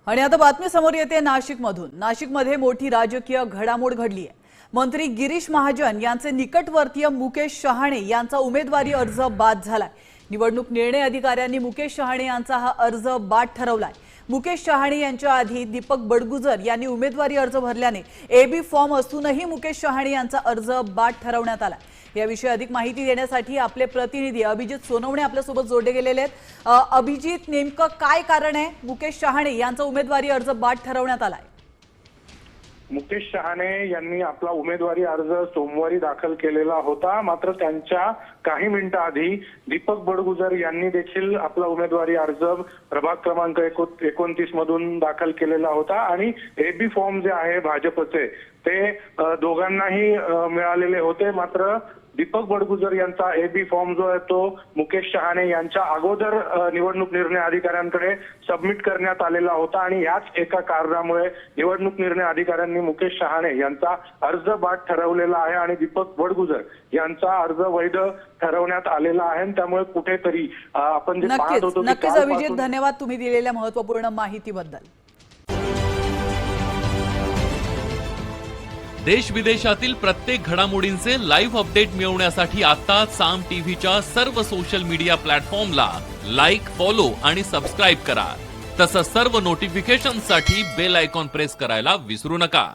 आणि आता बातमी समोर येते नाशिकमधून। नाशिकमध्ये मोठी राजकीय घडामोड घडली आहे। मंत्री गिरीश महाजन यांचे निकटवर्तीय मुकेश शहाणे यांचा उमेदवारी अर्ज बाद झालाय। निवडणूक निर्णय अधिकाऱ्यांनी मुकेश शहाणे यांचा हा अर्ज बाद ठरवलाय। मुकेश शहाणे यांच्या आधी दीपक बडगुजर यांनी उमेदवारी अर्ज भरल्याने एबी फॉर्म असूनही मुकेश शहाणे यांचा अर्ज बाद ठरवण्यात आला। याविषयी अधिक माहिती देण्यासाठी आपले प्रतिनिधी अभिजित सोनवणे आपल्या सोबत जोडले गेलेले आहेत। अभिजित, नेमकं काय कारण आहे मुकेश शहाणे यांचा उमेदवारी अर्ज बाद ठरवण्यात आलाय? मुकेश शहाणे यांनी आपला उमेदवारी अर्ज सोमवारी दाखल केलेला होता, मात्र त्यांच्या काही मिनिटं आधी दीपक बडगुजर यांनी देखील आपला उमेदवारी अर्ज प्रभाग क्रमांक 29 मधून दाखल केलेला होता आणि एबी फॉर्म जे आहे भाजपचे ते दोघांनाही मिळालेले होते। मात्र दीपक बडगुजर यांचा एबी फॉर्म जो आहे तो मुकेश शहाणे यांच्या अगोदर निवडणूक निर्णय अधिकाऱ्यांकडे सबमिट करण्यात आलेला होता आणि याच एका कारणामुळे निवडणूक निर्णय अधिकाऱ्यांनी मुकेश शहाणे यांचा अर्ज बाद ठरवलेला आहे आणि दीपक बडगुजर यांचा अर्ज वैध ठरवण्यात आलेला आहे। त्यामुळे कुठेतरी आपण जे पाहत होतो नक्कीच अभिजित, धन्यवाद तुम्ही दिलेल्या महत्त्वपूर्ण माहितीबद्दल। देश विदेशातील प्रत्येक घडामोडींचे लाईव्ह अपडेट मिळवण्यासाठी आता साम टीव्हीच्या सर्व सोशल मीडिया प्लॅटफॉर्मला लाईक, फॉलो आणि सबस्क्राईब करा। तसंच सर्व नोटिफिकेशनसाठी बेल आयकॉन प्रेस करायला विसरू नका।